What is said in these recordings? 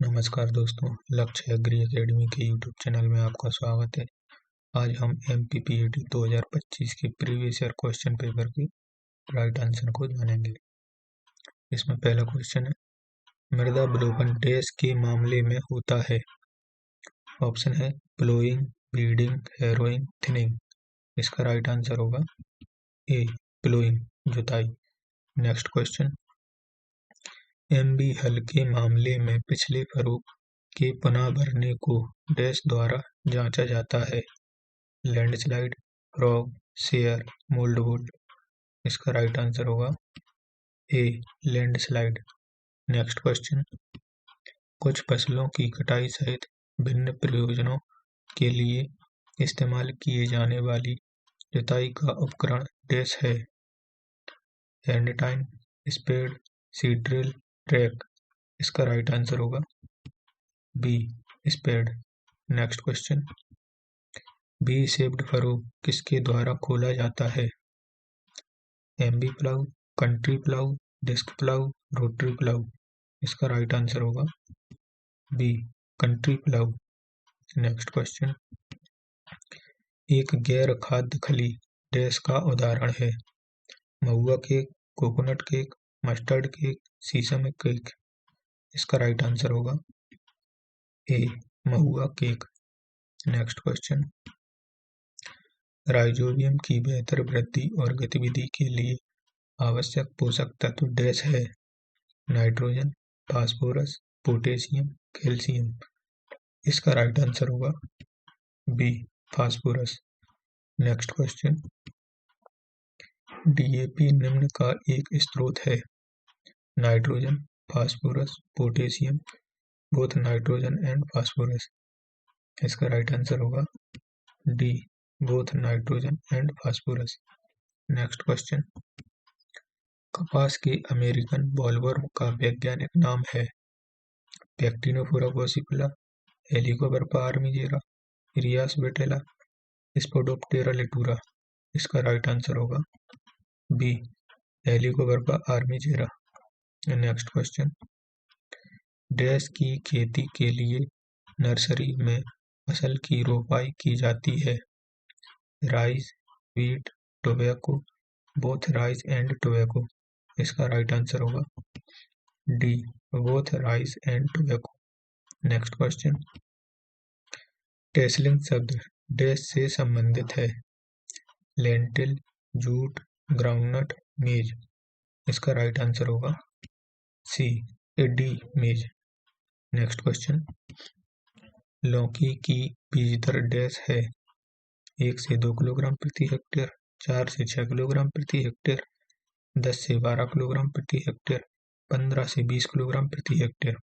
नमस्कार दोस्तों, लक्ष्य एग्री एकेडमी के यूट्यूब चैनल में आपका स्वागत है। आज हम MPPAT 2025 के प्रीवियस ईयर क्वेश्चन पेपर के राइट आंसर को जानेंगे। इसमें पहला क्वेश्चन है, मृदा विलोपन डैश के मामले में होता है। ऑप्शन है प्लोइंग, बीडिंग, हैरोइंग, थिनिंग। इसका राइट आंसर होगा ए, प्लोइंग, जुताई। नेक्स्ट क्वेश्चन, MB हल के मामले में पिछले फरों के पुनः भरने को डैश द्वारा जांचा जाता है। Landslide, frog, share, mouldwood. इसका राइट आंसर होगा ए, लैंडस्लाइड। नेक्स्ट क्वेश्चन, कुछ फसलों की कटाई सहित भिन्न प्रयोजनों के लिए इस्तेमाल किए जाने वाली जुताई का उपकरण डैश है। Hand tine, spade, seed drill, track. इसका राइट आंसर होगा B, spade. Next question, B shaped furrow किसके द्वारा खोला जाता है। MB plough, country plough, disc plough, rotary plough. इसका राइट आंसर होगा B, country plough. Next question, एक गैर खाद्य खली डैश का उदाहरण है। Mahua cake, coconut cake, mustard cake, sesame cake. इसका राइट आंसर होगा A, mahua cake. Next question, rhizobium की बेहतर वृद्धि और गतिविधि के लिए आवश्यक पोषक तत्व डैश है। Nitrogen, phosphorus, potassium, calcium. इसका राइट आंसर होगा B, phosphorus. Next question, DAP निम्न का एक स्रोत है। Nitrogen, phosphorus, potassium, both nitrogen and phosphorus. इसका राइट आंसर होगा D, both nitrogen and phosphorus. Next question, कपास के अमेरिकन बॉलवर्म का वैज्ञानिक नाम है। Pectinophora gossypiella, Helicoverpa armigera, Earias vittella, Spodoptera litura. इसका राइट आंसर होगा B, Helicoverpa armigera. Next question, dash की खेती के लिए नर्सरी में फसल की रोपाई की जाती है। Rice, wheat, tobacco, both rice and tobacco. इसका राइट आंसर होगा D, both rice and tobacco. Next question, tasseling शब्द डैश से संबंधित है। लेंटिल, जूट, ग्राउंडनट, मेज। इसका राइट आंसर होगा सी, डी, मेज। नेक्स्ट क्वेश्चन, लौकी की बीज दर डैश है। 1 से 2 किलोग्राम प्रति हेक्टेयर, 4 से 6 किलोग्राम प्रति हेक्टेयर, 10 से 12 किलोग्राम प्रति हेक्टेयर, 15 से 20 किलोग्राम प्रति हेक्टेयर।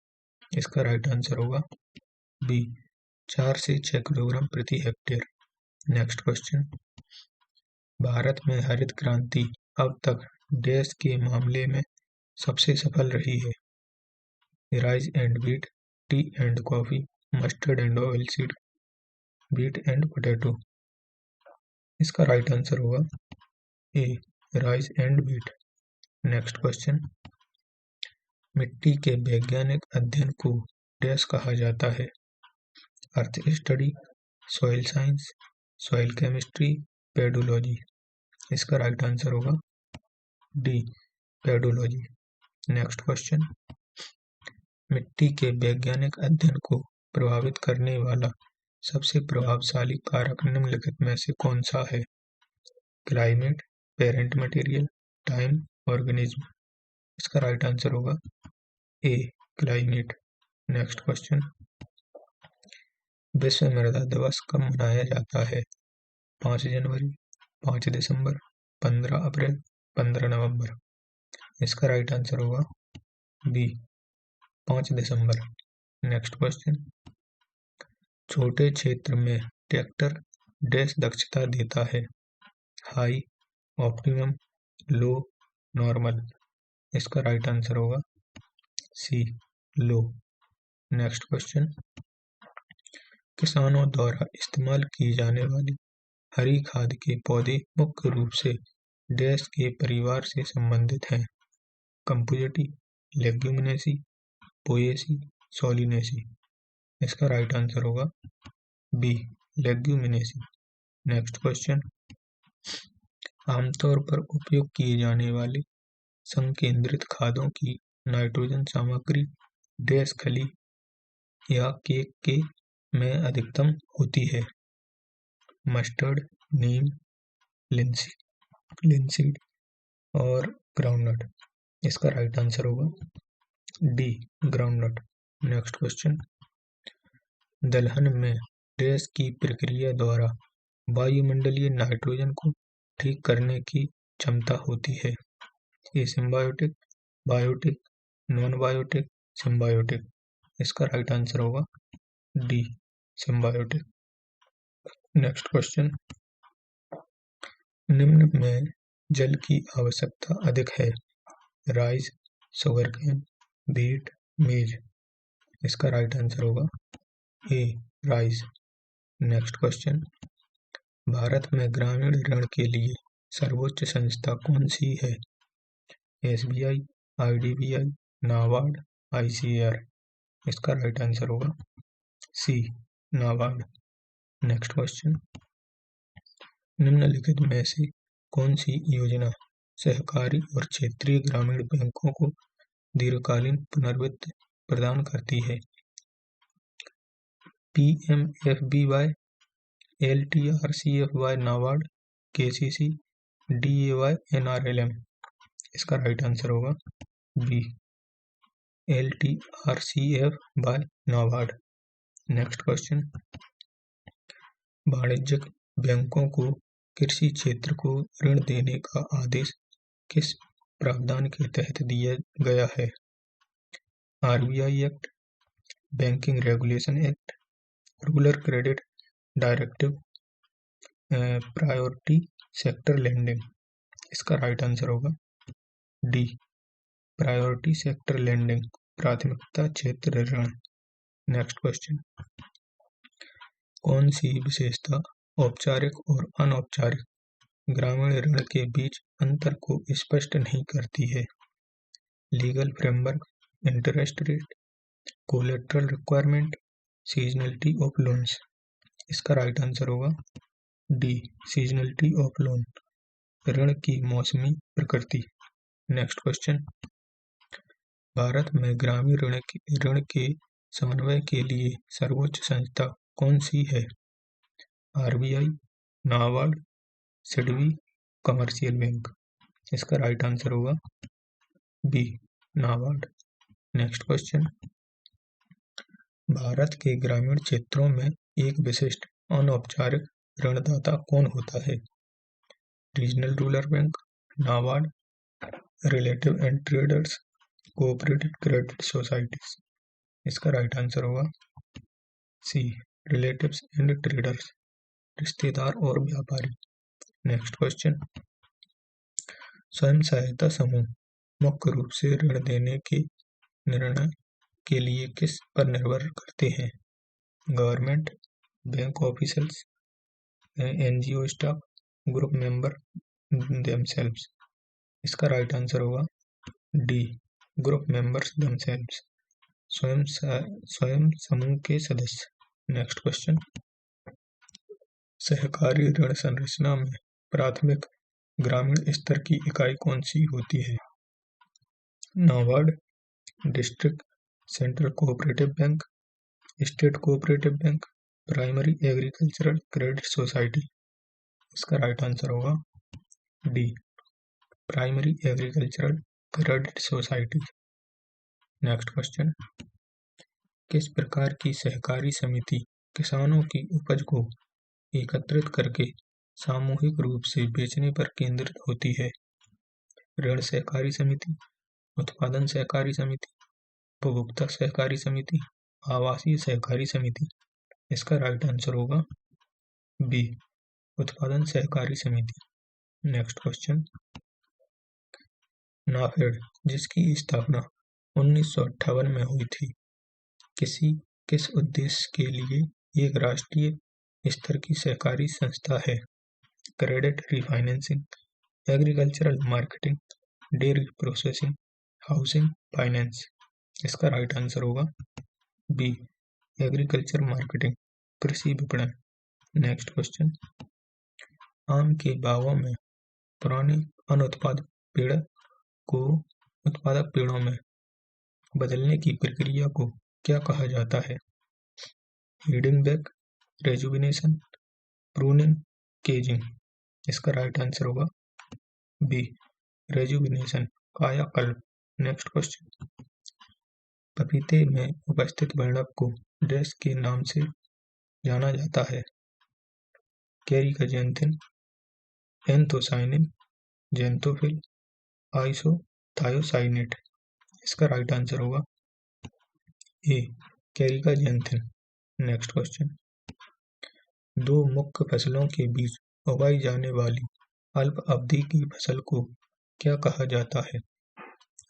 इसका राइट आंसर होगा बी, 4 से 6 किलोग्राम प्रति हेक्टेयर। नेक्स्ट क्वेश्चन, भारत में हरित क्रांति अब तक डैश के मामले में सबसे सफल रही है। Rice and wheat, tea and coffee, mustard and oil seed, wheat and potato. इसका राइट आंसर होगा A, rice and wheat. Next question, मिट्टी के वैज्ञानिक अध्ययन को डैश कहा जाता है। Earth study, soil science, soil chemistry, pedology. इसका राइट आंसर होगा डी, पेडोलॉजी। नेक्स्ट क्वेश्चन, मिट्टी के वैज्ञानिक अध्ययन को प्रभावित करने वाला सबसे प्रभावशाली कारक निम्नलिखित में से कौन सा है। Climate, parent material, time, organism. इसका राइट आंसर होगा ए, क्लाइमेट। नेक्स्ट क्वेश्चन, विश्व मृदा दिवस कब मनाया जाता है। 5 जनवरी, 5 दिसंबर, 15 अप्रैल, 15 नवंबर। इसका राइट आंसर होगा बी, 5 दिसंबर। नेक्स्ट क्वेश्चन, छोटे क्षेत्र में ट्रैक्टर डैश दक्षता देता है। हाई, ऑप्टिमम, लो, नॉर्मल। इसका राइट आंसर होगा सी, लो। नेक्स्ट क्वेश्चन, किसानों द्वारा इस्तेमाल की जाने वाली हरी खाद के पौधे मुख्य रूप से डैश के परिवार से संबंधित हैं। Compositae, Leguminosae, Poaceae, Solanaceae. इसका राइट आंसर होगा बी, लेग्यूमिनेसी। नेक्स्ट क्वेश्चन, आमतौर पर उपयोग किए जाने वाले संकेंद्रित खादों की नाइट्रोजन सामग्री डैश खली या केक के में अधिकतम होती है? मस्टर्ड, नीम, लिंसीड और ग्राउंडनट। इसका राइट आंसर होगा डी, ग्राउंडनट। नेक्स्ट क्वेश्चन, दलहन में डैश की प्रक्रिया द्वारा वायुमंडलीय नाइट्रोजन को ठीक करने की क्षमता होती है? Asymbiotic, biotic, non biotic, symbiotic. इसका राइट आंसर होगा डी, सिम्बायोटिक। नेक्स्ट क्वेश्चन, निम्न में जल की आवश्यकता अधिक है? राइस, शुगरकेन, बीट, मेज। इसका राइट आंसर होगा A, rice. Next question, Bharat में ग्रामीण ऋण के लिए सर्वोच्च संस्था कौन सी है? SBI, IDBI, NABARD, ICAR. इसका राइट आंसर होगा सी, नाबार्ड। नेक्स्ट क्वेश्चन, निम्नलिखित में से कौन सी योजना सहकारी और क्षेत्रीय ग्रामीण बैंकों को दीर्घकालीन पुनर्वित्त प्रदान करती है? PMFBY, LTRCF by NABARD, KCC, DAY, NRLM. इसका राइट आंसर होगा B, LTRCF by NABARD. Next question, वाणिज्यिक बैंकों को कृषि क्षेत्र को ऋण देने का आदेश किस प्रावधान के तहत दिया गया है? RBI act, banking regulation act, rural credit directive, priority sector lending. इसका राइट आंसर होगा डी, प्रायोरिटी सेक्टर लेंडिंग, प्राथमिकता क्षेत्र ऋण। नेक्स्ट क्वेश्चन, कौन सी विशेषता औपचारिक और अनौपचारिक ग्रामीण ऋण के बीच अंतर को स्पष्ट नहीं करती है? Legal framework, interest rate, collateral requirement, seasonality of loans. इसका राइट आंसर होगा डी, सीजनलिटी ऑफ लोन, ऋण की मौसमी प्रकृति। नेक्स्ट क्वेश्चन, भारत में ग्रामीण ऋण के समन्वय के लिए सर्वोच्च संस्था कौन सी है? RBI, NABARD, SIDBI, commercial bank. इसका राइट आंसर होगा B, NABARD. Next question, Bharat के ग्रामीण क्षेत्रों में एक विशिष्ट अनौपचारिक ऋणदाता कौन होता है? Regional rural bank, NABARD, relative and traders, cooperative credit societies. इसका राइट आंसर होगा सी, रिलेटिव्स एंड ट्रेडर्स, रिश्तेदार और व्यापारी। नेक्स्ट क्वेश्चन, स्वयं सहायता समूह मुख्य रूप से ऋण देने के निर्णय के लिए किस पर निर्भर करते हैं? Government, bank officers, NGO staff, group member themselves. इसका राइट आंसर होगा डी, ग्रुप मेंबर्स देमसेल्व्स, स्वयं समूह के सदस्य। नेक्स्ट क्वेश्चन, सहकारी ऋण संरचना में प्राथमिक ग्रामीण स्तर की इकाई कौन सी होती है? NABARD, district central cooperative bank, state cooperative bank, primary agricultural credit society. इसका राइट आंसर होगा D, primary agricultural credit society. Next question, किस प्रकार की सहकारी समिति किसानों की उपज को एकत्रित करके सामूहिक रूप से बेचने पर केंद्रित होती है? ऋण सहकारी समिति, उत्पादन सहकारी समिति, उपभोक्ता सहकारी समिति, आवासीय सहकारी समिति। इसका राइट आंसर होगा बी, उत्पादन सहकारी समिति। नेक्स्ट क्वेश्चन, नाफेड जिसकी स्थापना 1958 में हुई थी, किस उद्देश्य के लिए एक राष्ट्रीय स्तर की सहकारी संस्था है? Credit refinancing, agricultural marketing, dairy processing, housing finance. इसका राइट आंसर होगा बी एग्रीकल्चर मार्केटिंग, कृषि विपणन। नेक्स्ट क्वेश्चन, आम के बागों में पुराने अनुत्पादक पेड़ को उत्पादक पेड़ों में बदलने की प्रक्रिया को क्या कहा जाता है? Heading back, rejuvenation, pruning, caging. इसका राइट आंसर होगा बी रेजुविनेशन, कायाकल्प। नेक्स्ट क्वेश्चन, पपीते में उपस्थित वर्णक को डैश के नाम से जाना जाता है? कैरिकाजेंथिन, एंथोसाइनिन, जेंथोफिल, आइसोथायोसाइनेट। इसका राइट आंसर होगा ए कैरिकाजेंथिन। नेक्स्ट क्वेश्चन, दो मुख्य फसलों के बीच उगाई जाने वाली अल्प अवधि की फसल को क्या कहा जाता है?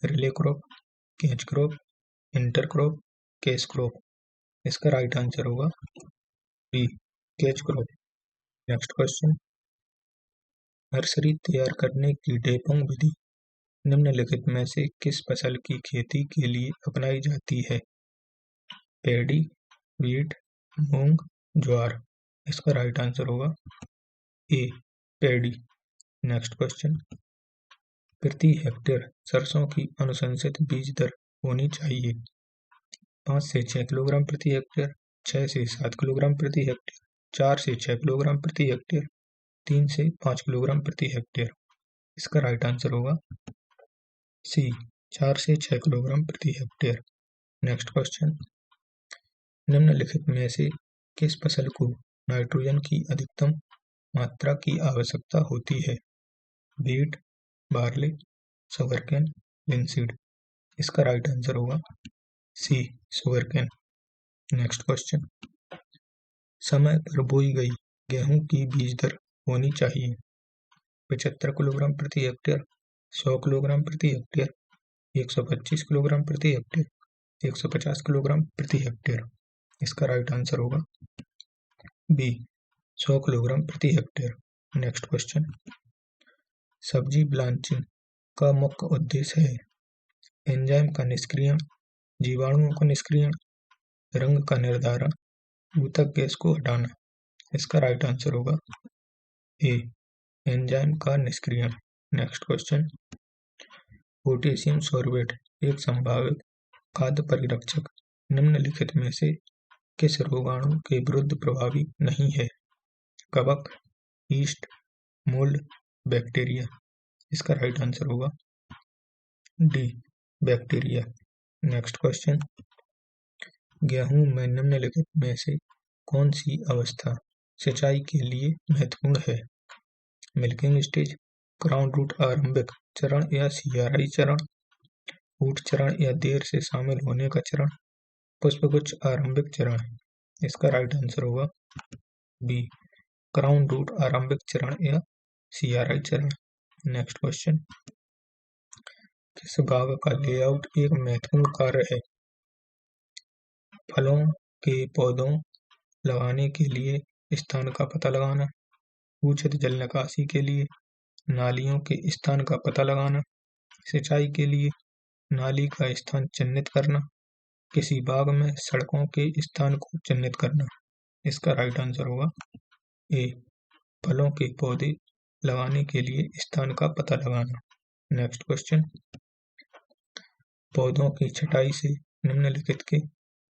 Relay crop, catch crop, inter crop, cash crop. इसका राइट आंसर होगा B catch crop. Next question, nursery तैयार करने की ड्रेपिंग विधि निम्नलिखित में से किस फसल की खेती के लिए अपनाई जाती है? पैडी, वीट, मूंग, ज्वार। इसका राइट आंसर होगा ए पैडी। नेक्स्ट क्वेश्चन, प्रति हेक्टेयर सरसों की अनुशंसित बीज दर होनी चाहिए? 5 से 6 किलोग्राम प्रति हेक्टेयर, 6 से 7 किलोग्राम प्रति हेक्टेयर, 4 से 6 किलोग्राम प्रति हेक्टेयर, 3 से 5 किलोग्राम प्रति हेक्टेयर। इसका राइट आंसर होगा सी 4 से 6 किलोग्राम प्रति हेक्टेयर। नेक्स्ट क्वेश्चन, निम्नलिखित में से किस फसल को नाइट्रोजन की अधिकतम मात्रा की आवश्यकता होती है? Beet, barley, sugarcane, linseed. इसका राइट आंसर होगा सी शुगरकेन। नेक्स्ट क्वेश्चन, समय पर बोई गई गेहूं की बीज दर होनी चाहिए? 75 किलोग्राम प्रति हेक्टेयर, 100 किलोग्राम प्रति हेक्टेयर, 125 किलोग्राम प्रति हेक्टेयर, 150 किलोग्राम प्रति हेक्टेयर। इसका राइट आंसर होगा बी 100 किलोग्राम प्रति हेक्टेयर। नेक्स्ट क्वेश्चन, सब्जी ब्लांचिंग का मुख्य उद्देश्य है? एंजाइम का निष्क्रियण, जीवाणुओं का निष्क्रियण, रंग का निर्धारण, ऊतक गैस को हटाना। इसका राइट आंसर होगा ए एंजाइम का निष्क्रियण। नेक्स्ट क्वेश्चन, पोटेशियम सॉर्बेट एक संभावित खाद्य परिरक्षक निम्नलिखित में से किस रोगाणु के विरुद्ध प्रभावी नहीं है? कवक, ईस्ट, मोल्ड, बैक्टीरिया। इसका राइट आंसर होगा डी बैक्टीरिया। नेक्स्ट क्वेश्चन, गेहूं में निम्नलिखित में से कौन सी अवस्था सिंचाई के लिए महत्वपूर्ण है? मिल्किंग स्टेज, क्राउन रूट आरंभिक चरण या सियाराई चरण, फूट चरण या देर से शामिल होने का चरण, पुष्पगुच्छ आरंभिक चरण। इसका राइट आंसर होगा बी क्राउन रूट आरंभिक चरण या सियाराई चरण। नेक्स्ट क्वेश्चन, किस बाग का लेआउट एक महत्वपूर्ण कार्य है? फलों के पौधों लगाने के लिए स्थान का पता लगाना, उचित जल निकासी के लिए नालियों के स्थान का पता लगाना, सिंचाई के लिए नाली का स्थान चिन्हित करना, किसी बाग में सड़कों के स्थान को चिन्हित करना। इसका राइट आंसर होगा ए फलों के पौधे लगाने के लिए स्थान का पता लगाना। नेक्स्ट क्वेश्चन, पौधों की छटाई से निम्नलिखित के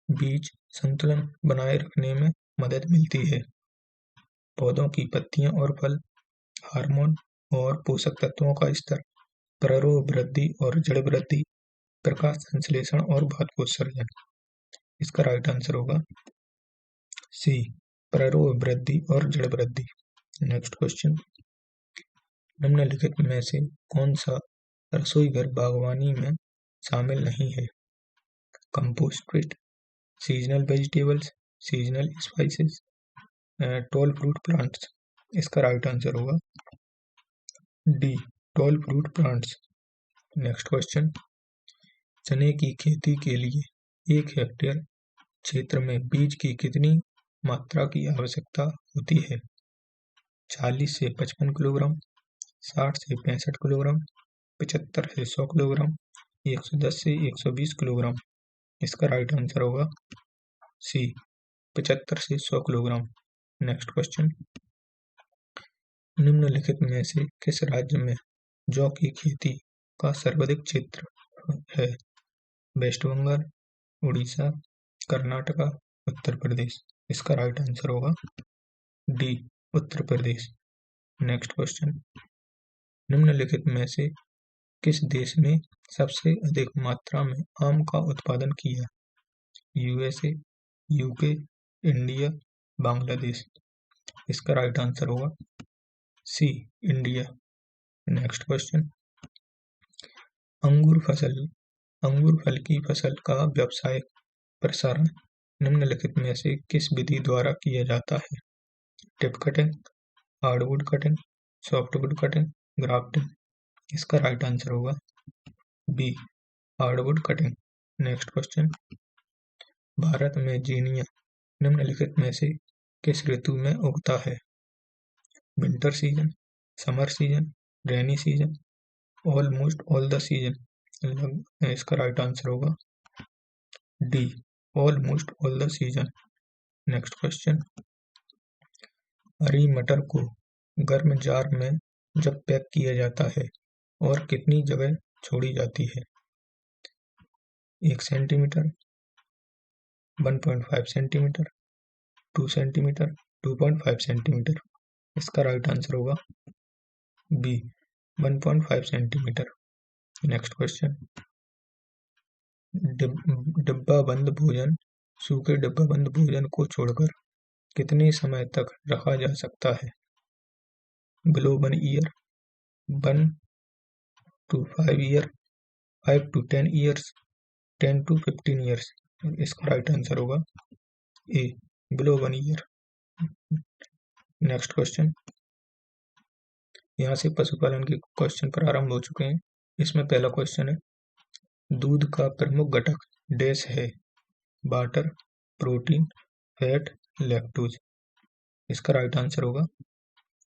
बीच संतुलन बनाए रखने में मदद मिलती है? पौधों की पत्तियां और फल, हार्मोन और पोषक तत्वों का स्तर, प्ररोह वृद्धि और जड़ वृद्धि, प्रकाश संश्लेषण और भास्पोत्सर्जन। इसका राइट आंसर होगा सी प्ररोह वृद्धि और जड़ वृद्धि। नेक्स्ट क्वेश्चन, निम्नलिखित में से कौन सा रसोई घर बागवानी में शामिल नहीं है? Composted, seasonal vegetables, seasonal spices, tall fruit plants. इसका राइट आंसर होगा D tall fruit plants. Next question, चने की खेती के लिए 1 हेक्टेयर क्षेत्र में बीज की कितनी मात्रा की आवश्यकता होती है? 40 से 55 किलोग्राम, 60 से 65 किलोग्राम, 75 से 100 किलोग्राम, 110 से 120 किलोग्राम। इसका राइट आंसर होगा सी 75 से 100 किलोग्राम। नेक्स्ट क्वेश्चन, निम्नलिखित में से किस राज्य में जौ की खेती का सर्वाधिक क्षेत्र है? वेस्ट बंगाल, उड़ीसा, कर्नाटका, उत्तर प्रदेश। इसका राइट आंसर होगा D, Uttar Pradesh. Next question, निम्नलिखित में से किस देश ने सबसे अधिक मात्रा में आम का उत्पादन किया? USA, UK, India, Bangladesh. इसका राइट आंसर होगा सी, इंडिया। नेक्स्ट क्वेश्चन, अंगूर फल की फसल का व्यावसायिक प्रसारण निम्नलिखित में से किस विधि द्वारा किया जाता है? Tip cutting, hardwood cutting, softwood cutting, grafting. इसका राइट आंसर होगा B, hardwood cutting. Next question, Bharat में जीनिया निम्नलिखित में से किस ऋतु में उगता है? Winter season, summer season, rainy season, almost all the season. इसका राइट आंसर होगा D, almost all the season. Next question, हरी मटर को गर्म जार में जब पैक किया जाता है और कितनी जगह छोड़ी जाती है? 1 सेंटीमीटर, 1.5 सेंटीमीटर, 2 सेंटीमीटर, 2.5 सेंटीमीटर। इसका राइट आंसर होगा बी, 1.5 सेंटीमीटर। नेक्स्ट क्वेश्चन, डिब्बाबंद भोजन सूखे डिब्बाबंद भोजन को छोड़कर कितने समय तक रखा जा सकता है? Below 1 year, 1 to 5 year, 5 to 10 years, 10 to 15 years. इसका राइट आंसर होगा ए, बिलो 1 ईयर। नेक्स्ट क्वेश्चन, यहाँ से पशुपालन के क्वेश्चन प्रारंभ हो चुके हैं। इसमें पहला क्वेश्चन है, दूध का प्रमुख घटक डैश है? Water, protein, fat, lactose. इसका राइट आंसर होगा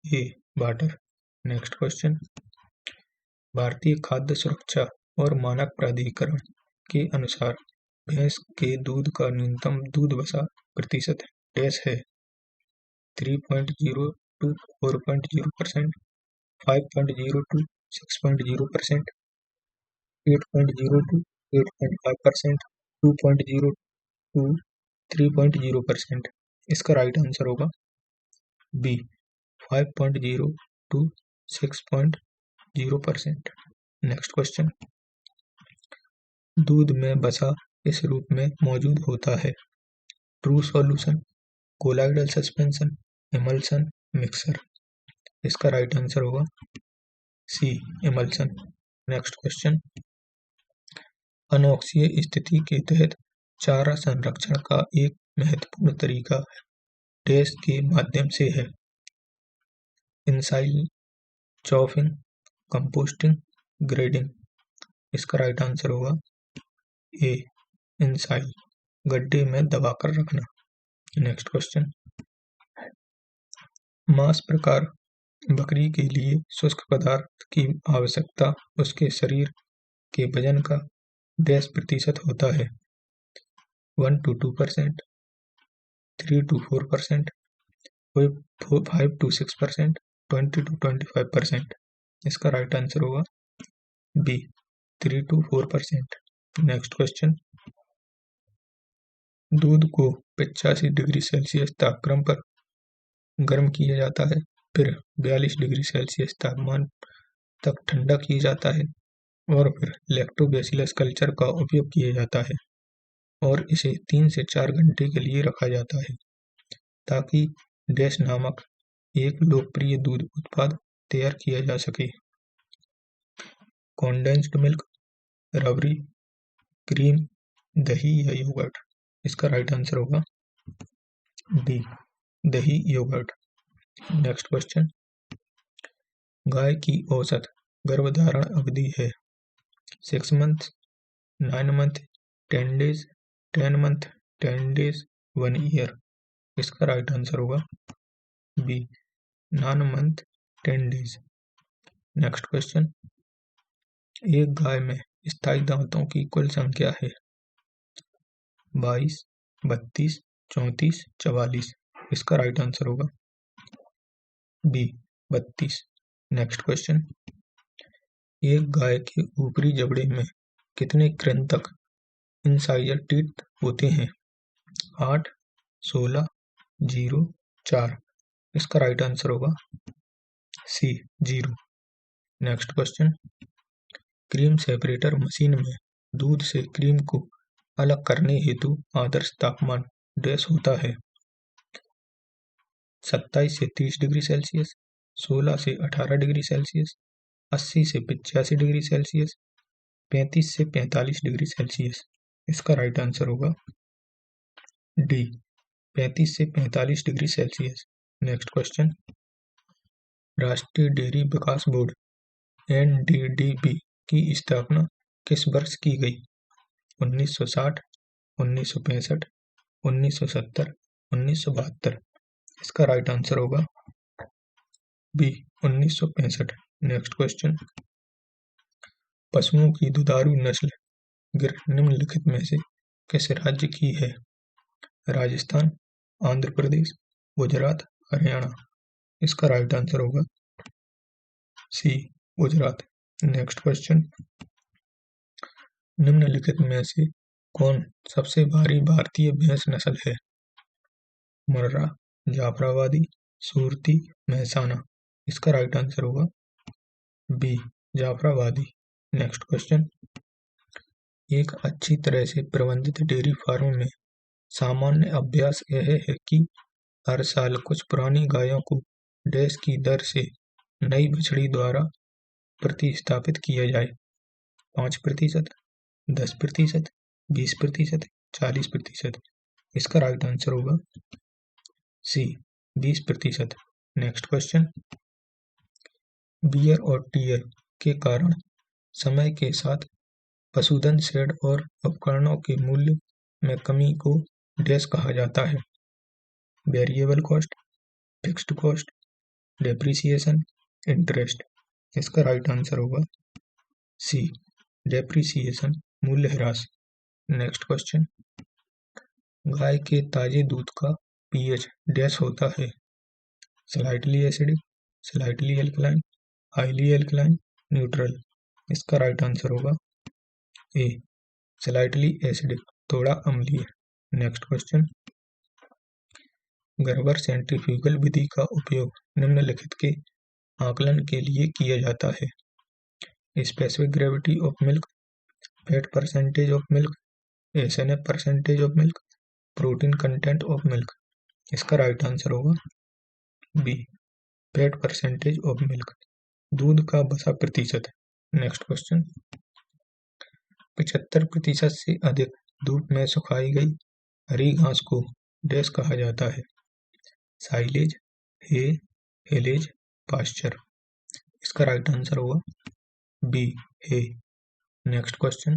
ए, वाटर। नेक्स्ट क्वेश्चन, भारतीय खाद्य सुरक्षा और मानक प्राधिकरण के अनुसार भैंस के दूध का न्यूनतम दूध वसा प्रतिशत डैश है? 3.0 to 4.0%, 5.0 to 6.0%, 8.0 to 8.5%, 2.0 to 3.0%। इसका राइट आंसर होगा बी, 5.0 to 6.0%। नेक्स्ट क्वेश्चन, दूध में वसा इस रूप में मौजूद होता है? True solution, colloidal suspension, emulsion, mixer. इसका राइट आंसर होगा सी, इमल्सन। नेक्स्ट क्वेश्चन, अनोक्सीय स्थिति के तहत चारा संरक्षण का एक महत्वपूर्ण तरीका डैश के माध्यम से है? इंसाइल, चॉपिंग, कंपोस्टिंग, ग्रेडिंग। इसका राइट आंसर होगा ए, इंसाइल, गड्ढे में दबाकर रखना। नेक्स्ट क्वेश्चन, मांस प्रकार बकरी के लिए शुष्क पदार्थ की आवश्यकता उसके शरीर के वजन का डैश प्रतिशत होता है? 1 to 2%, 3 to 4%, 5 to 6%, 20 to 25%। इसका राइट आंसर होगा बी, 3 to 4%। नेक्स्ट क्वेश्चन, दूध को 85 डिग्री सेल्सियस तापक्रम पर गर्म किया जाता है, फिर 42 डिग्री सेल्सियस तापमान तक ठंडा किया जाता है और फिर लैक्टोबैसिलस कल्चर का उपयोग किया जाता है और इसे 3 से 4 घंटे के लिए रखा जाता है ताकि डैश नामक एक लोकप्रिय दूध उत्पाद तैयार किया जा सके? कॉन्डेंस्ड मिल्क, रबड़ी, क्रीम, दही या योगर्ट। इसका राइट आंसर होगा डी, दही, योगर्ट। नेक्स्ट क्वेश्चन, गाय की औसत गर्भधारण अवधि है? 6 month, 9 month, 10 days, 10 month, 10 days, 1 year. इसका राइट आंसर होगा B, 9 month, 10 days. Next question, एक गाय में स्थायी दांतों की कुल संख्या है? 22, 32, 34, 44। इसका राइट आंसर होगा बी 32। नेक्स्ट क्वेश्चन, एक गाय के ऊपरी जबड़े में कितने कृंतक इंसाइजर टीथ होते हैं? 8, 16, 0, 4। इसका राइट आंसर होगा सी 0। Next question, cream separator machine में दूध से क्रीम को अलग करने हेतु आदर्श तापमान डैश होता है? 27 से 30 डिग्री सेल्सियस, 16 से 18 डिग्री सेल्सियस, 80 से 85 डिग्री सेल्सियस, 35 से 45 डिग्री सेल्सियस। इसका राइट आंसर होगा डी 35 से 45 डिग्री सेल्सियस। नेक्स्ट क्वेश्चन, राष्ट्रीय डेयरी विकास बोर्ड NDDB की स्थापना किस वर्ष की गई? 1960, 1965, 1970, 1972। इसका राइट आंसर होगा बी 1965। नेक्स्ट क्वेश्चन, पशुओं की दुधारू नस्ल गिर निम्नलिखित में से किस राज्य की है? राजस्थान, आंध्र प्रदेश, गुजरात, हरियाणा। इसका राइट आंसर होगा सी गुजरात। नेक्स्ट क्वेश्चन, निम्नलिखित में से कौन सबसे भारी भारतीय भैंस नस्ल है? मुर्रा, जाफराबादी, सूरती, मेहसाना। इसका राइट आंसर होगा बी जाफराबादी। नेक्स्ट क्वेश्चन, एक अच्छी तरह से प्रबंधित डेयरी फार्म में सामान्य अभ्यास यह है कि हर साल कुछ पुरानी गायों को डैश की दर से नई बछड़ी द्वारा प्रतिस्थापित किया जाए। 5%, 10%, 20%, 40%। इसका राइट आंसर होगा सी 20%। नेक्स्ट क्वेश्चन, बियर और टीयर के कारण समय के साथ पशुधन शेड और उपकरणों के मूल्य में कमी को डैश कहा जाता है? Variable cost, fixed cost, depreciation, interest. इसका राइट आंसर होगा सी डेप्रिसिएशन, मूल्य ह्रास। नेक्स्ट क्वेश्चन, गाय के ताजे दूध का पीएच डैश होता है? Slightly acidic, slightly alkaline, highly alkaline, neutral. इसका राइट आंसर होगा ए स्लाइटली एसिडिक, थोड़ा अम्लीय। नेक्स्ट क्वेश्चन, गर्बर सेंट्रीफ्यूगल विधि का उपयोग निम्नलिखित के आकलन के लिए किया जाता है? Specific gravity of milk, fat percentage of milk, SNF percentage of milk, protein content of milk. इसका राइट आंसर होगा B fat percentage of milk, दूध का वसा प्रतिशत। नेक्स्ट क्वेश्चन, 75% से अधिक धूप में सुखाई गई हरी घास को डैश कहा जाता है? साइलेज, हे, हेलेज, पास्चर। इसका राइट आंसर होगा बी हे। नेक्स्ट क्वेश्चन,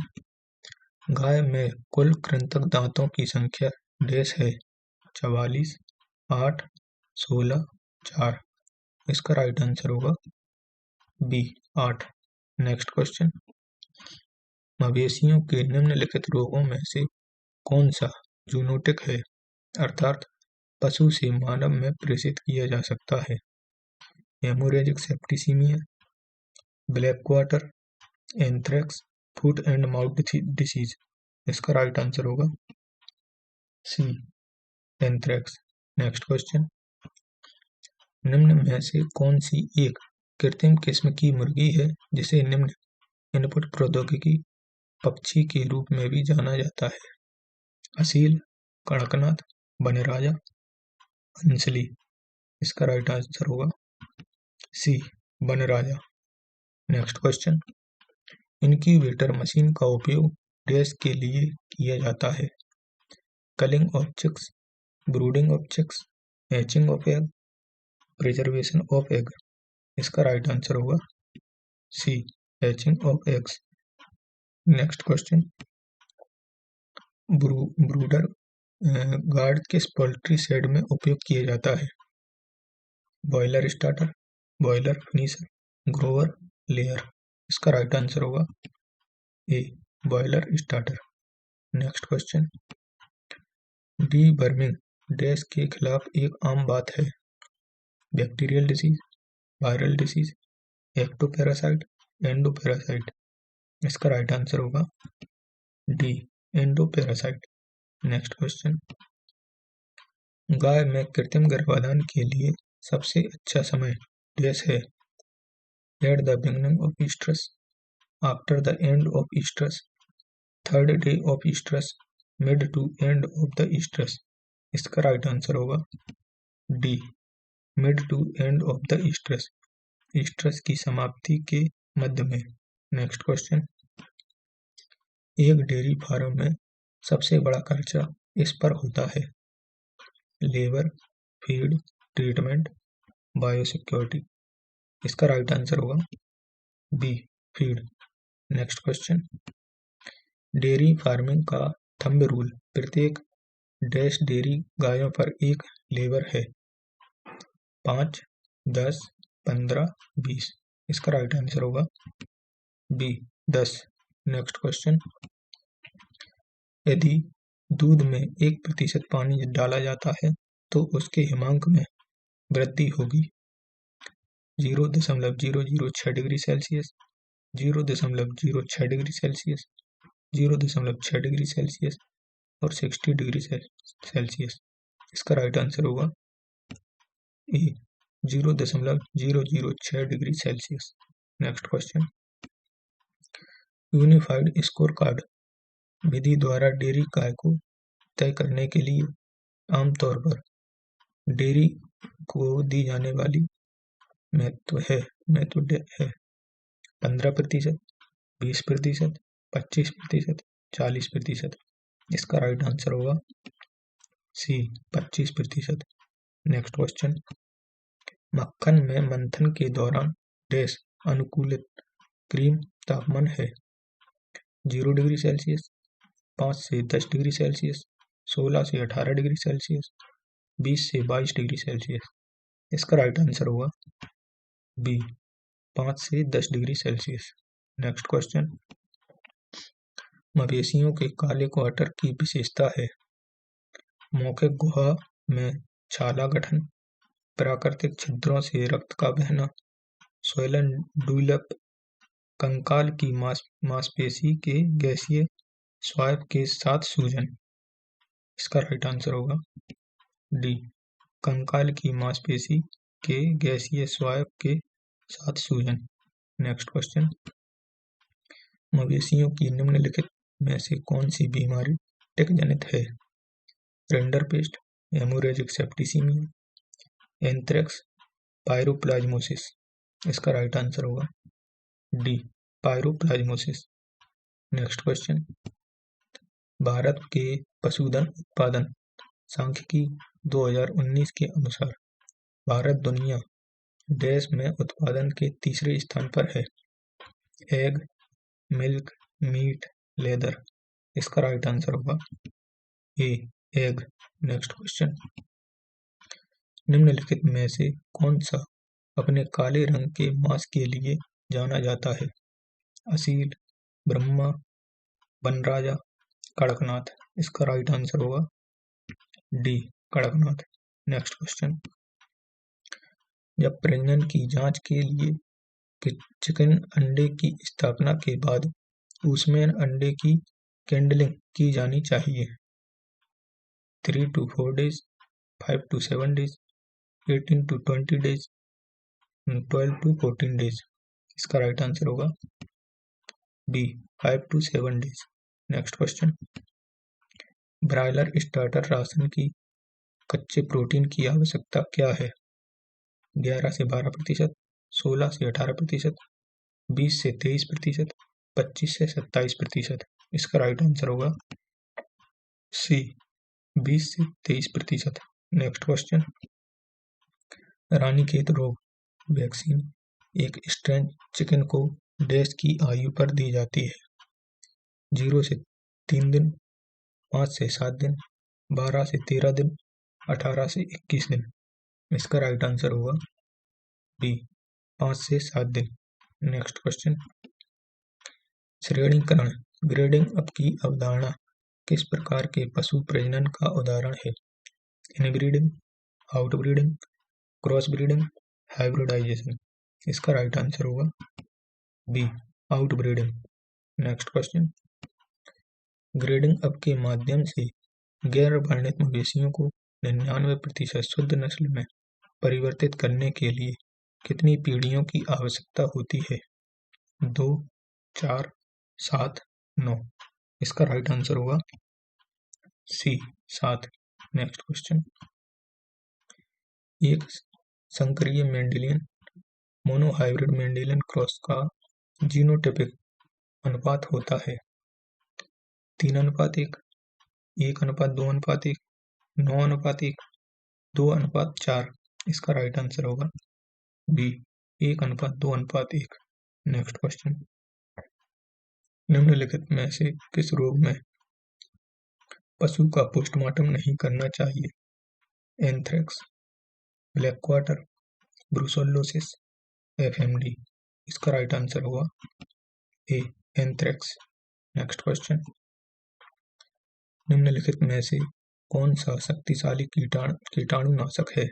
गाय में कुल कृंतक दांतों की संख्या डैश है? 44, 8, 16, 4। इसका राइट आंसर होगा बी 8। नेक्स्ट क्वेश्चन, मवेशियों के निम्नलिखित रोगों में से कौन सा जूनोटिक है, अर्थात पशु से मानव में प्रेषित किया जा सकता है? Haemorrhagic septicaemia, black quarter, anthrax, foot and mouth disease. इसका राइट आंसर होगा सी एंथ्रेक्स। नेक्स्ट क्वेश्चन, निम्न में से कौन सी एक कृत्रिम किस्म की मुर्गी है जिसे निम्न इनपुट प्रौद्योगिकी पक्षी के रूप में भी जाना जाता है? असील, कड़कनाथ, वनराजा, हंसली। इसका राइट आंसर होगा C Vanaraja. Next question, incubator machine का उपयोग डैश के लिए किया जाता है? Culling of chicks, brooding of chicks, hatching of egg, preservation of egg. इसका राइट आंसर होगा C hatching of eggs. Next question, brooder guard किस पोल्ट्री शेड में उपयोग किया जाता है? Broiler starter, broiler finisher, grower, layer. इसका राइट आंसर होगा A broiler starter. Next question, deworming dash के खिलाफ एक आम बात है। Bacterial disease, viral disease, ectoparasite, endoparasite. इसका राइट आंसर होगा डी, एंडोपैरासाइट। नेक्स्ट क्वेश्चन, गाय में कृत्रिम गर्भाधान के लिए सबसे अच्छा समय डैश है। At the beginning of oestrus, after the end of oestrus, third day of oestrus, mid to end of the oestrus. इसका राइट आंसर होगा D, mid to end of the oestrus, oestrus की समाप्ति के मध्य में। Next question, एक dairy farm में सबसे बड़ा खर्चा इस पर होता है। Labour, feed, treatment, biosecurity. इसका राइट आंसर होगा B, feed. Next question, dairy farming का थंब रूल, प्रत्येक डैश डेयरी गायों पर एक लेबर है। 5, 10, 15, 20। इसका राइट आंसर होगा बी, 10। नेक्स्ट क्वेश्चन, यदि दूध में 1% पानी डाला जाता है तो उसके हिमांक में वृद्धि होगी। 0.006 degree Celsius, 0.06 degree Celsius, 0.6 degree Celsius और 60 डिग्री सेल्सियस। इसका राइट आंसर होगा A, 0.006 degree Celsius. Next question, unified score card विधि द्वारा डेयरी गाय को तय करने के लिए आमतौर पर डेयरी को दी जाने वाली महत्व है 15%, 20%, 25%, 40%। इसका राइट आंसर होगा सी, 25%। नेक्स्ट क्वेश्चन, मक्खन में मंथन के दौरान डैश अनुकूलित क्रीम तापमान है। 0 डिग्री सेल्सियस, 5 से 10 डिग्री सेल्सियस, 16 से 18 डिग्री सेल्सियस, 20 से 22 डिग्री सेल्सियस। इसका राइट आंसर होगा बी, 5 से 10 डिग्री सेल्सियस। नेक्स्ट क्वेश्चन, मवेशियों के काले क्वार्टर की विशेषता है। मौखिक गुहा में छाला गठन, प्राकृतिक छिद्रों से रक्त का बहना, स्वैलन ड्यूलप, कंकाल की मांसपेशी के गैसीय स्वाइप के साथ सूजन। इसका राइट आंसर होगा डी, कंकाल की मांसपेशी के गैसीय स्वाइप के साथ सूजन। नेक्स्ट क्वेश्चन, मवेशियों की निम्नलिखित में से कौन सी बीमारी टिक जनित है। Rinderpest, haemorrhagic septicaemia, anthrax, piroplasmosis. इसका राइट आंसर होगा D, piroplasmosis. Next question, Bharat के पशुधन उत्पादन सांख्यिकी 2019 के अनुसार भारत दुनिया डैश में उत्पादन के तीसरे स्थान पर है। Egg, milk, meat, leather. इसका राइट आंसर होगा ए, एग। नेक्स्ट क्वेश्चन, निम्नलिखित में से कौन सा अपने काले रंग के मांस के लिए जाना जाता है। असील, ब्रह्मा, बनराजा, कड़कनाथ। इसका राइट आंसर होगा डी, कड़कनाथ। नेक्स्ट क्वेश्चन, जब प्रजनन की जांच के लिए चिकन अंडे की स्थापना के बाद उसमें अंडे की कैंडलिंग की जानी चाहिए। 3 to 4 days, 5 to 7 days, 18 to 20 days, 12 to 14 days। इसका राइट आंसर होगा B, 5 to 7 days। Next question, broiler starter ration की कच्चे प्रोटीन की आवश्यकता क्या है। 11 से 12%, 16 से 18%, 20 से 23%, 25 से 27%। इसका राइट आंसर होगा सी, 20 से 23%। नेक्स्ट क्वेश्चन, रानीखेत रोग वैक्सीन एक स्ट्रेन चिकन को डैश की आयु पर दी जाती है। 0 से 3 दिन, 5 से 7 दिन, 12 से 13 दिन, 18 से 21 दिन। इसका राइट आंसर होगा बी, 5 से 7 दिन। नेक्स्ट क्वेश्चन, श्रेणीकरण ग्रेडिंग अप की अवधारणा किस प्रकार के पशु प्रजनन का उदाहरण है? Inbreeding, outbreeding, cross breeding, hybridisation. इसका राइट आंसर होगा B, outbreeding. Next question, grading up के माध्यम से गैर वर्णित मवेशियों को 99% शुद्ध नस्ल में परिवर्तित करने के लिए कितनी पीढ़ियों की आवश्यकता होती है? 2, 4, 7, 9। इसका राइट आंसर होगा सी, 7। नेक्स्ट क्वेश्चन, एक संकरीय मेंडेलियन मोनोहाइब्रिड मेंडेलियन क्रॉस का जीनोटाइपिक अनुपात होता है 3:1, 1:2:1, 9:1, 2:4। इसका राइट आंसर होगा बी, 1:2:1। नेक्स्ट क्वेश्चन, निम्नलिखित में से किस रोग में पशु का पोस्टमार्टम नहीं करना चाहिए? Anthrax, black quarter, brucellosis, FMD. इसका राइट आंसर होगा ए, एंथ्रेक्स। नेक्स्ट क्वेश्चन, निम्नलिखित में से कौन सा शक्तिशाली कीटाणुनाशक है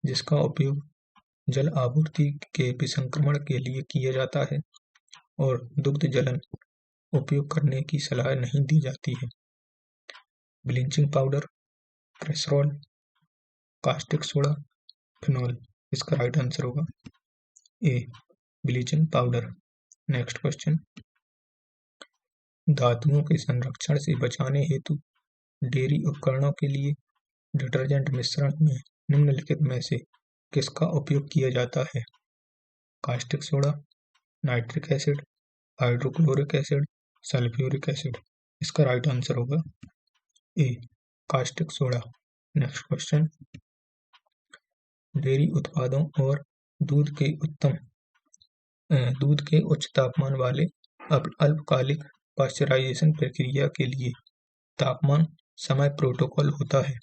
जिसका उपयोग जल आपूर्ति के विसंक्रमण के लिए किया जाता है और दुग्ध जलन उपयोग करने की सलाह नहीं दी जाती है? Bleaching powder, cresol, caustic soda, phenol. इसका राइट आंसर होगा A, bleaching powder. Next question, धातुओं के संरक्षण से बचाने हेतु डेयरी उपकरणों के लिए डिटर्जेंट मिश्रण में निम्नलिखित में से किसका उपयोग किया जाता है? Caustic soda, nitric acid, hydrochloric acid, sulphuric acid. इसका राइट आंसर होगा A, caustic soda. Next question, dairy उत्पादों और दूध के उच्च तापमान वाले अल्पकालिक पाश्चराइजेशन प्रक्रिया के लिए तापमान समय प्रोटोकॉल होता है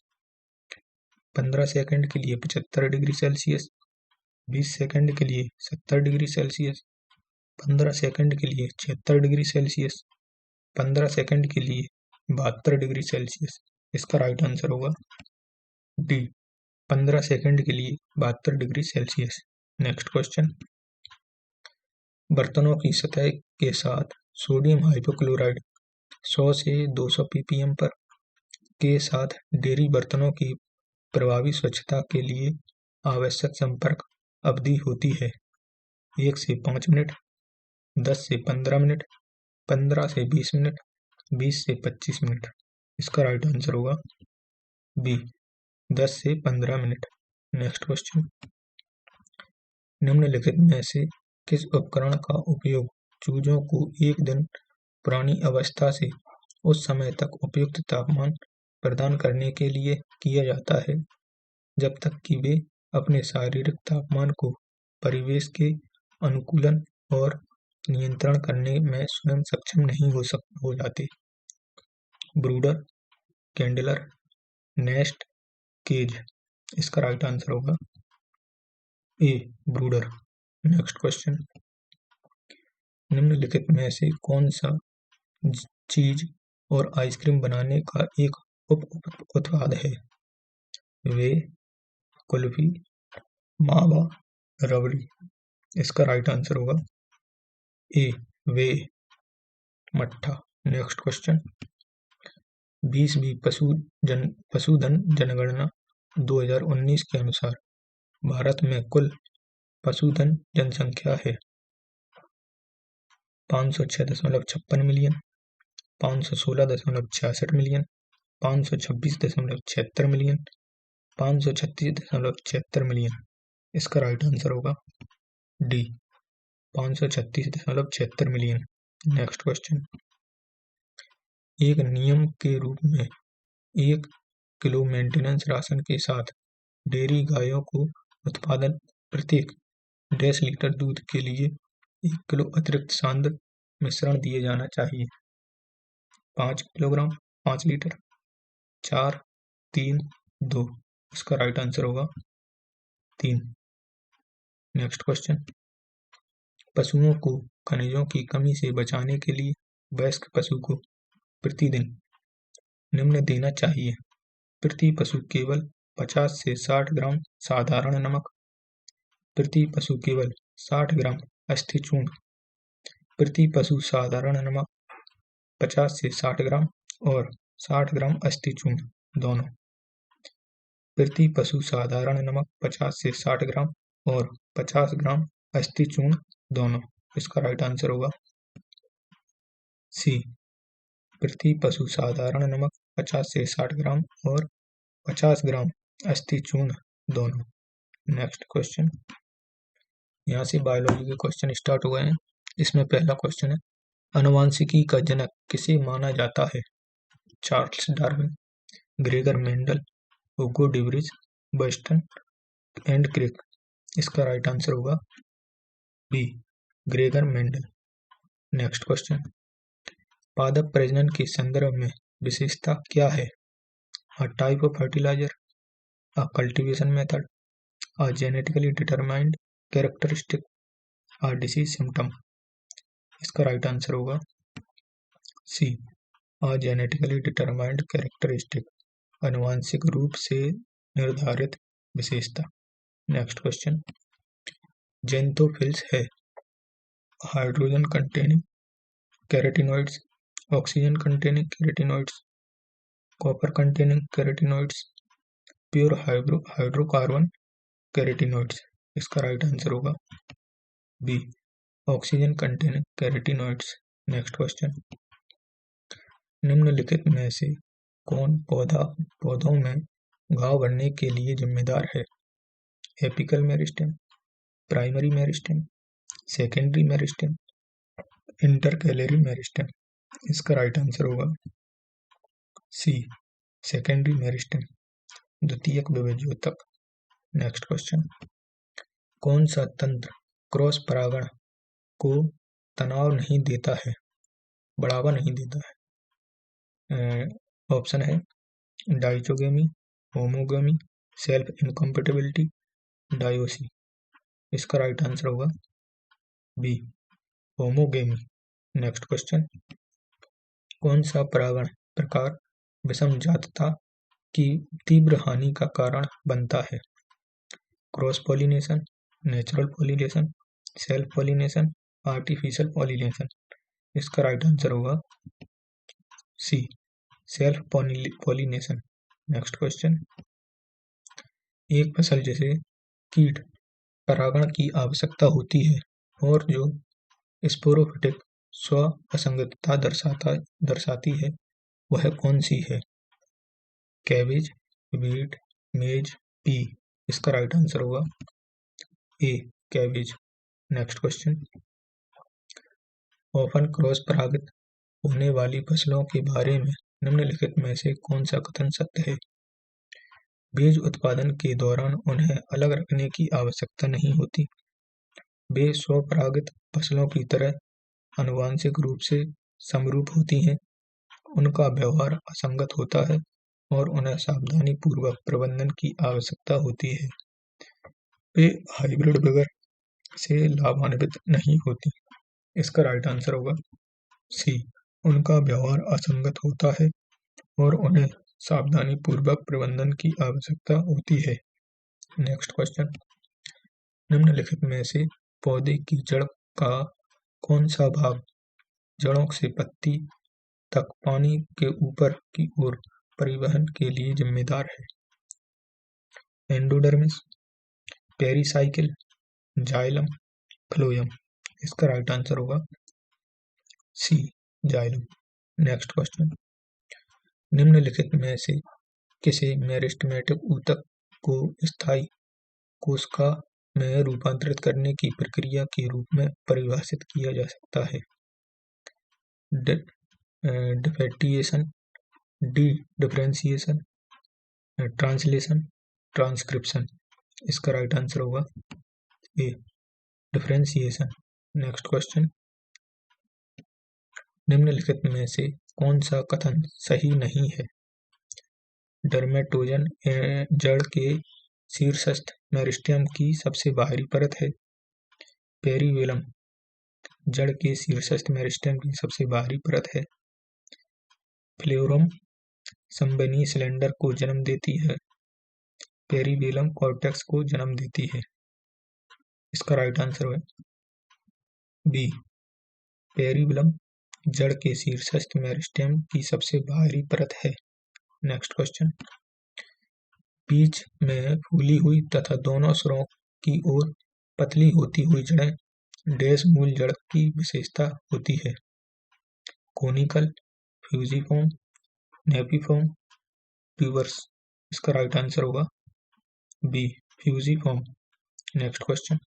15 सेकंड के लिए 75 डिग्री सेल्सियस, 20 सेकंड के लिए 70 डिग्री सेल्सियस, 15 सेकंड के लिए 76 डिग्री सेल्सियस, 15 सेकंड के लिए 72 डिग्री सेल्सियस। इसका राइट आंसर होगा डी, 15 सेकंड के लिए 72 डिग्री सेल्सियस। नेक्स्ट क्वेश्चन, बर्तनों की सतह के साथ सोडियम हाइपोक्लोराइड 100 से 200 ppm पर के साथ डेयरी बर्तनों की प्रभावी स्वच्छता के लिए आवश्यक संपर्क अवधि होती है 1 से 5 मिनट, 10 से 15 मिनट, 15 से 20 मिनट, 20 से 25 मिनट। इसका राइट आंसर होगा बी, 10 से 15 मिनट। नेक्स्ट क्वेश्चन, निम्नलिखित में से किस उपकरण का उपयोग चूजों को 1 दिन पुरानी अवस्था से उस समय तक उपयुक्त तापमान प्रदान करने के लिए किया जाता है जब तक कि वे अपने शारीरिक तापमान को परिवेश के अनुकूलन और नियंत्रण करने में स्वयं सक्षम नहीं हो जाते? Brooder, candler, nest, cage. इसका राइट आंसर होगा ए, ब्रूडर। नेक्स्ट क्वेश्चन, निम्नलिखित में से कौन सा चीज और आइसक्रीम बनाने का एक उप उत्पाद है? वे, कुल्फी, मावा, रबड़ी। इसका राइट आंसर होगा ए, वे, मट्ठा। नेक्स्ट क्वेश्चन, 20वीं पशुधन जनगणना 2019 के अनुसार भारत में कुल पशुधन जनसंख्या है 506.56 मिलियन, 516.66 मिलियन, 526.76 मिलियन, 536.76 मिलियन। इसका राइट आंसर होगा डी, 536.76 मिलियन। नेक्स्ट क्वेश्चन, एक नियम के रूप में 1 किलो मेंटेनेंस राशन के साथ डेयरी गायों को उत्पादन प्रत्येक 10 लीटर दूध के लिए 1 किलो अतिरिक्त सांद्र मिश्रण दिए जाना चाहिए 5 किलोग्राम 5 लीटर, 4, 3, 2। इसका राइट आंसर होगा 3। नेक्स्ट क्वेश्चन, पशुओं को खनिजों की कमी से बचाने के लिए वयस्क पशु को प्रतिदिन निम्न देना चाहिए। प्रति पशु केवल 50 से 60 ग्राम साधारण नमक, प्रति पशु केवल 60 ग्राम अस्थि चूर्ण, प्रति पशु साधारण नमक 50 से 60 ग्राम और 60 ग्राम अस्थि चूर्ण दोनों, प्रति पशु साधारण नमक 50 से 60 ग्राम और 50 ग्राम अस्थि चूर्ण दोनों। इसका राइट आंसर होगा सी, प्रति पशु साधारण नमक 50 से 60 ग्राम और 50 ग्राम अस्थि चूर्ण दोनों। नेक्स्ट क्वेश्चन, यहाँ से बायोलॉजी के क्वेश्चन स्टार्ट हुए हैं। इसमें पहला क्वेश्चन है, आनुवंशिकी का जनक किसे माना जाता है? Charles Darwin, Gregor Mendel, Hugo de Vries, Watson and Crick. इसका राइट आंसर होगा B, Gregor Mendel. Next question, पादप प्रजनन के संदर्भ में विशेषता क्या है? A type of fertiliser, a cultivation method, a genetically determined characteristic, a disease symptom. इसका राइट आंसर होगा C, a genetically determined characteristic, आनुवंशिक रूप से निर्धारित विशेषता। नेक्स्ट क्वेश्चन, जेंथोफिल्स है hydrogen containing carotenoids, oxygen containing carotenoids, copper containing carotenoids, pure hydrocarbon carotenoids. इसका right answer होगा B, oxygen containing carotenoids. Next question, निम्नलिखित में से कौन पौधों में घाव बढ़ने के लिए जिम्मेदार है? Apical meristem, primary meristem, secondary meristem, intercalary meristem. इसका राइट आंसर होगा सी, सेकेंडरी मेरिस्टेम, द्वितीयक विभेद्योतक। नेक्स्ट क्वेश्चन, कौन सा तंत्र क्रॉस परागण को तनाव नहीं देता है, बढ़ावा नहीं देता है? ऑप्शन है डाइचोगेमी, होमोगेमी, सेल्फ इनकम्पेटिबिलिटी, डायोसी। इसका राइट आंसर होगा बी, होमोगेमी। नेक्स्ट क्वेश्चन, कौन सा परागण प्रकार विषम जातता की तीव्र हानि का कारण बनता है? Cross pollination, natural pollination, self pollination, artificial pollination. इसका राइट आंसर होगा सी, सेल्फ पॉलिनेशन। नेक्स्ट क्वेश्चन, एक फसल जैसे कीट परागण की आवश्यकता होती है और जो स्पोरोफिटिक स्व असंगतता दर्शाती है वह कौन सी है? Cabbage, wheat, maize, pea. इसका राइट आंसर होगा A, cabbage. Next question, often cross परागित होने वाली फसलों के बारे में निम्नलिखित में से कौन सा कथन सत्य है? बीज उत्पादन के दौरान उन्हें अलग रखने की आवश्यकता नहीं होती, वे स्वपरागित फसलों की तरह आनुवंशिक रूप से समरूप होती हैं, उनका व्यवहार असंगत होता है और उन्हें सावधानी पूर्वक प्रबंधन की आवश्यकता होती है, वे हाइब्रिड वगैरह से लाभान्वित नहीं होती। इसका राइट आंसर होगा सी, उनका व्यवहार असंगत होता है और उन्हें सावधानी पूर्वक प्रबंधन की आवश्यकता होती है। नेक्स्ट क्वेश्चन, निम्नलिखित में से पौधे की जड़ का कौन सा भाग जड़ों से पत्ती तक पानी के ऊपर की ओर परिवहन के लिए जिम्मेदार है? Endodermis, pericycle, xylem, phloem. इसका राइट आंसर होगा सी, जाइलम। नेक्स्ट क्वेश्चन, निम्नलिखित में से किसी मेरिस्टेमेटिक ऊतक को स्थायी कोशिका में रूपांतरित करने की प्रक्रिया के रूप में परिभाषित किया जा सकता है? Differentiation, differentiation, translation, transcription. इसका राइट आंसर होगा ए, डिफरेंशिएशन। नेक्स्ट क्वेश्चन, निम्नलिखित में से कौन सा कथन सही नहीं है? डर्मेटोजन जड़ के शीर्षस्थ मेरिस्टेम की सबसे बाहरी परत है, पेरिवेलम जड़ के शीर्षस्थ मेरिस्टेम की सबसे बाहरी परत है, फ्लोएम संवहनी सिलेंडर को जन्म देती है? पेरिबेलम कॉर्टेक्स को जन्म देती है। इसका राइट आंसर है बी। पेरिबेलम जड़ के शीर्षस्थ मेरिस्टेम की सबसे बाहरी परत है। Next question. बीच में फूली हुई तथा दोनों सिरों की ओर पतली होती हुई जड़ें डैश मूल जड़ की विशेषता होती है? Conical, fusiform, napiform, tubers. इसका राइट आंसर होगा बी, फ्यूजिफॉर्म। Next question.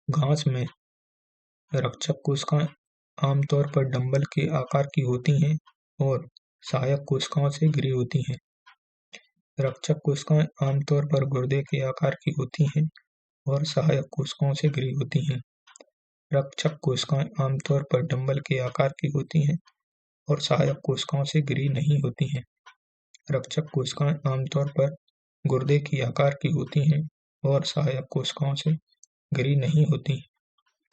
घास में रक्षक कोशिकाएं आमतौर पर डंबल के आकार की होती हैं और सहायक कोशिकाओं से घिरी होती हैं। रक्षक कोशिकाएं आमतौर पर गुर्दे के आकार की होती हैं और सहायक कोशिकाओं से घिरी होती हैं। रक्षक कोशिकाएं आमतौर पर डंबल के आकार की होती हैं और सहायक कोशिकाओं से घिरी नहीं होती हैं। रक्षक कोशिकाएं आमतौर पर गुर्दे की आकार की होती हैं और सहायक कोशिकाओं से घिरी नहीं होती।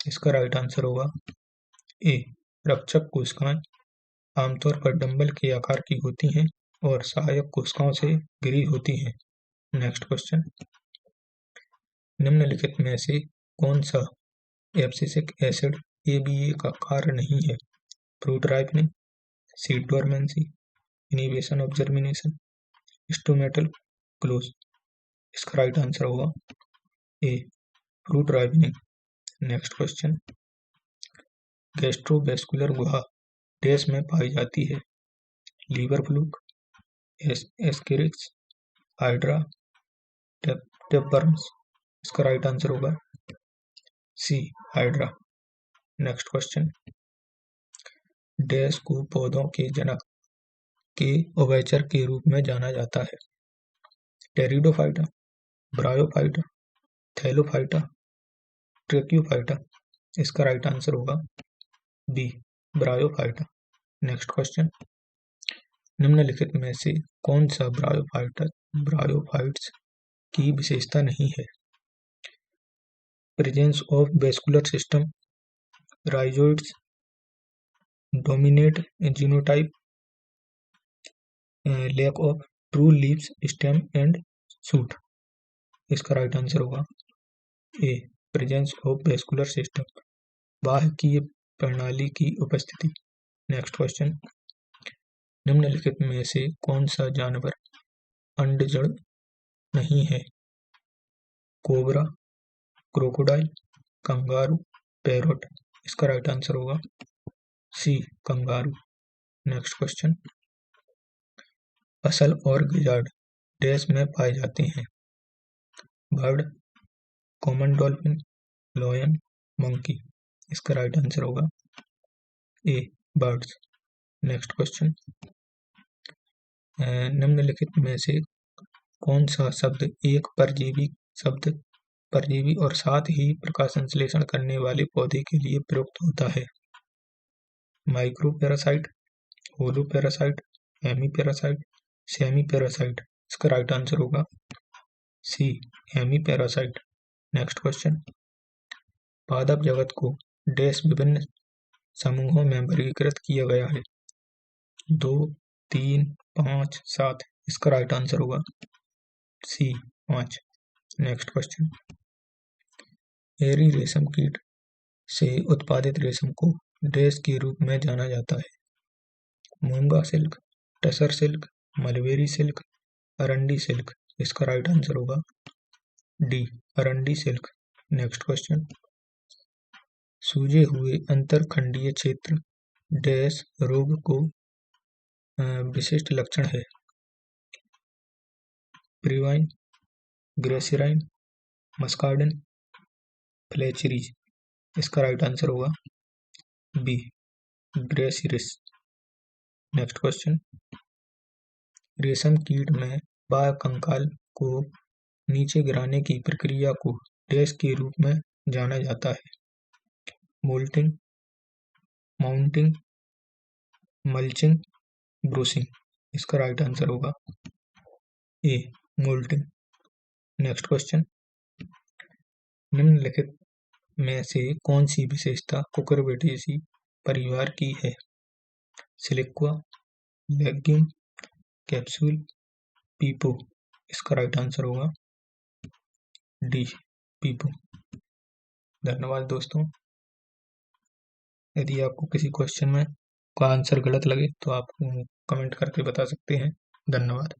इसका राइट आंसर होगा ए। रक्षक कोशिकाएं आमतौर पर डंबल के आकार की होती हैं और सहायक कोशिकाओं से घिरी होती हैं। Next question. निम्नलिखित में से कौन सा एब्सिसिक एसिड ABA का कार्य नहीं है? Fruit ripening, seed dormancy, inhibition of germination, stomatal close. इसका राइट आंसर होगा A, fruit ripening. Next question. Gastrovascular गुहा डैश में पाई जाती है? Liver fluke, ascaris, hydra, tapeworms. इसका राइट आंसर होगा C, hydra. Next question. Dash को पौधों के जनक के उभयचर के रूप में जाना जाता है? Pteridophyta, bryophyta, Thallophyta, ट्रेक्योफाइटा। इसका राइट आंसर होगा बी, ब्रायोफाइटा। Next question. निम्नलिखित में से कौन सा ब्रायोफाइट्स की विशेषता नहीं है? Presence of vascular system, rhizoids, dominate genotype, lack of true leaves, stem and shoot. इसका राइट आंसर होगा A, presence of vascular system, बाह्यकीय प्रणाली की उपस्थिति। Next question. निम्नलिखित में से कौन सा जानवर अंडजड़ नहीं है? Cobra, crocodile, kangaroo, parrot. इसका राइट आंसर होगा सी, कंगारू। Next question. असल और गिजार्ड डैश में पाए जाते हैं? Bird, common dolphin, lion, monkey. इसका राइट आंसर होगा ए, बर्ड्स। Next question. निम्नलिखित में से कौन सा शब्द एक परजीवी और साथ ही प्रकाश संश्लेषण करने वाले पौधे के लिए प्रयुक्त होता है? Micro parasite, holo parasite, hemi parasite, semi parasite. इसका राइट आंसर होगा C, hemi parasite. Next question. पादप जगत को डैश विभिन्न समूहों में वर्गीकृत किया गया है? 2, 3, 5, 7। इसका राइट आंसर होगा सी, 5। Next question. एरी रेशम कीट से उत्पादित रेशम को डैश के रूप में जाना जाता है? Muga silk, tussar silk, mulberry silk, arandi silk. इसका राइट आंसर होगा D, arandi silk. Next question. सूजे हुए अंतरखंडीय क्षेत्र डैश रोग को विशिष्ट लक्षण है? Pebrine, grasserie, muscardine, flacherie. इसका राइट आंसर होगा बी, ग्रेसिरिस। Next question. रेशम कीट में बाह्य कंकाल को नीचे गिराने की प्रक्रिया को डैश के रूप में जाना जाता है? Moulting, mounting, mulching, brushing. इसका राइट आंसर होगा ए, मोल्टिंग। Next question. निम्नलिखित में से कौन सी विशेषता कुकुरबिटेसी परिवार की है? सिलिक्वा, लेग्यूम, कैप्सूल, पीपो। इसका राइट आंसर होगा डी, पीपो। धन्यवाद दोस्तों। यदि आपको किसी क्वेश्चन में का आंसर गलत लगे तो आप कमेंट करके बता सकते हैं। धन्यवाद।